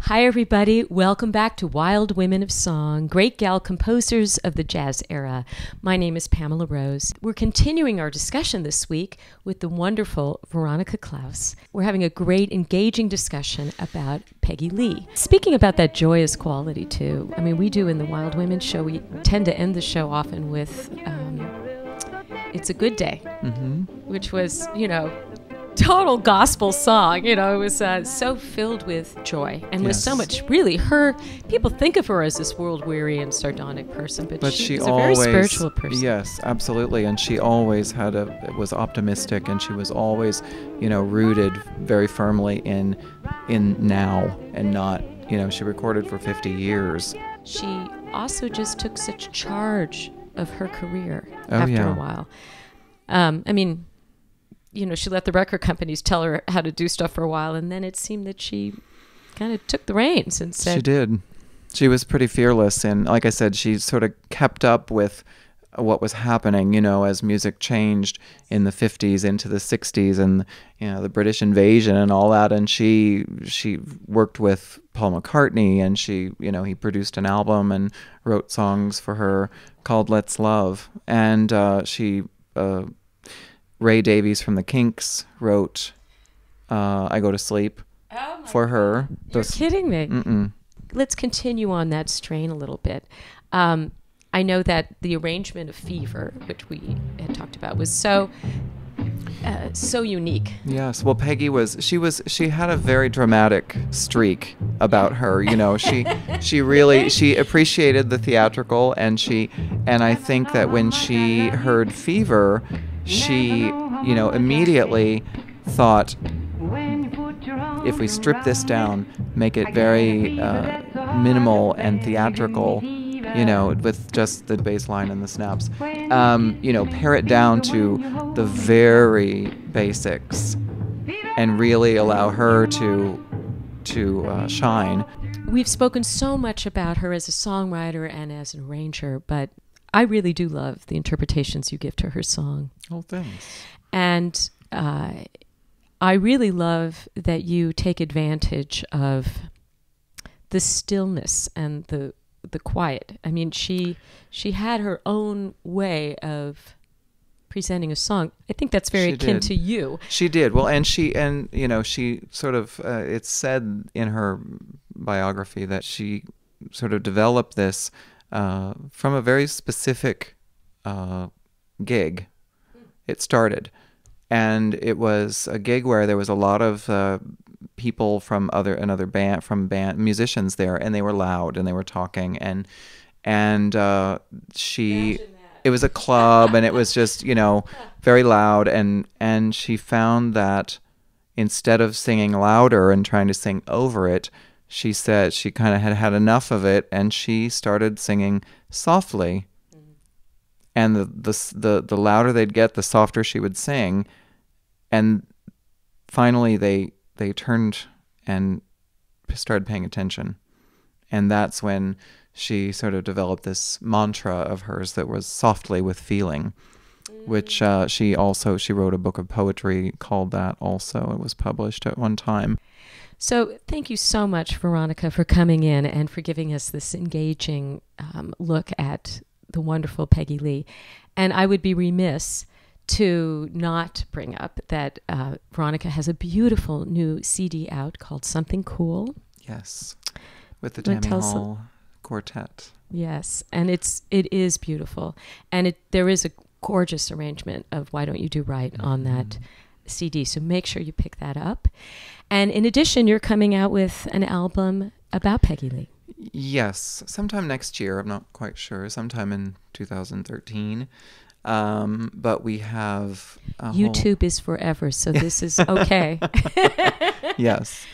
Hi, everybody. Welcome back to Wild Women of Song, great gal composers of the jazz era. My name is Pamela Rose. We're continuing our discussion this week with the wonderful Veronica Klaus. We're having a great, engaging discussion about Peggy Lee. Speaking about that joyous quality, too, I mean, we do in the Wild Women show, we tend to end the show often with It's a Good Day, which was, total gospel song. It was so filled with joy and with so much, really, people think of her as this world-weary and sardonic person, but she was always, a very spiritual person. Yes, absolutely. And she always was optimistic, and she was always, rooted very firmly in now and not, she recorded for 50 years. She also just took such charge of her career after a while. She let the record companies tell her how to do stuff for a while, and then it seemed that she kind of took the reins and said... She did. She was pretty fearless, and like I said, she sort of kept up with what was happening, as music changed in the 50s into the 60s and, the British invasion and all that, and she worked with Paul McCartney, and he produced an album and wrote songs for her called Let's Love, and Ray Davies from the Kinks wrote I Go to Sleep for her. You're kidding me. Let's continue on that strain a little bit. I know that the arrangement of Fever, which we had talked about, was so unique. Yes. Well, Peggy she had a very dramatic streak about her. She appreciated the theatrical, and I think that when she heard Fever, she, immediately thought, if we strip this down, make it very minimal and theatrical, with just the bass line and the snaps, pare it down to the very basics and really allow her to shine. We've spoken so much about her as a songwriter and as an arranger, but I really do love the interpretations you give to her song. Oh, thanks. And I really love that you take advantage of the stillness and the quiet. I mean, she had her own way of presenting a song. I think that's very akin to you. She did. Well, and she sort of, it's said in her biography that she sort of developed this from a very specific gig. It started, and it was a gig where there was a lot of people from musicians there, and they were loud and they were talking, and it was a club, and it was just very loud, and she found that instead of singing louder and trying to sing over it, she said she kind of had enough of it, and she started singing softly. And the louder they'd get, the softer she would sing. And finally they turned and started paying attention. And that's when she sort of developed this mantra of hers that was softly with feeling, which she wrote a book of poetry called that also. It was published at one time. So thank you so much, Veronica, for coming in and for giving us this engaging look at the wonderful Peggy Lee. And I would be remiss to not bring up that Veronica has a beautiful new CD out called Something Cool. Yes, with the Tammy Hall Quartet. Yes, and it is beautiful. And there is a gorgeous arrangement of Why Don't You Do Right on that CD, so make sure you pick that up. And in addition, you're coming out with an album about Peggy Lee. Yes, sometime next year. I'm not quite sure. Sometime in 2013. But we have YouTube is forever, so this is okay. Yes.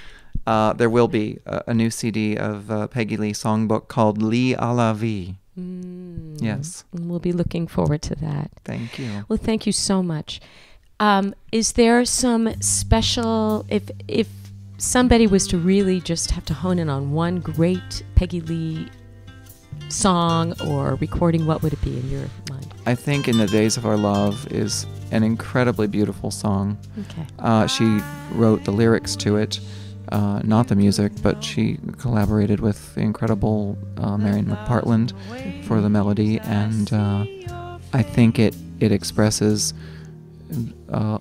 There will be a new CD of Peggy Lee songbook called Lee à la Vie. Yes. We'll be looking forward to that. Thank you. Well, thank you so much. Is there some special, if somebody was to really just have to hone in on one great Peggy Lee song or recording, what would it be in your mind? I think In the Days of Our Love is an incredibly beautiful song. Okay. She wrote the lyrics to it, not the music, but she collaborated with the incredible Marion McPartland for the melody, and I think it expresses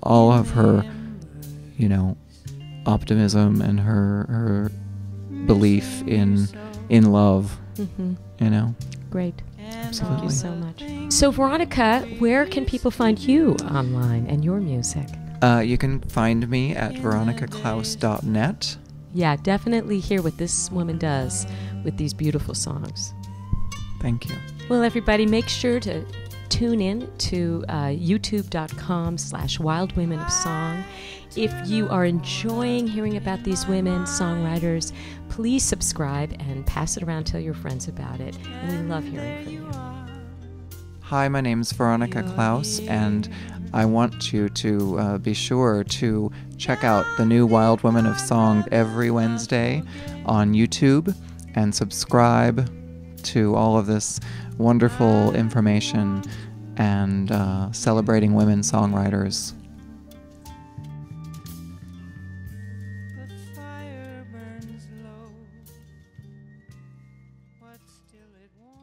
all of her, optimism and her belief in love. Great. Absolutely. Thank you so much. So, Veronica, where can people find you online and your music? You can find me at veronicaklaus.net. Yeah, definitely hear what this woman does with these beautiful songs. Thank you. Well, everybody, make sure to tune in to youtube.com/Wild Women of Song. If you are enjoying hearing about these women, songwriters, please subscribe and pass it around, tell your friends about it. And we love hearing from you. Hi, my name's Veronica Klaus, and I want you to be sure to check out the new Wild Women of Song every Wednesday on YouTube and subscribe to all of this wonderful information and celebrating women songwriters. The fire burns low, but still it warms.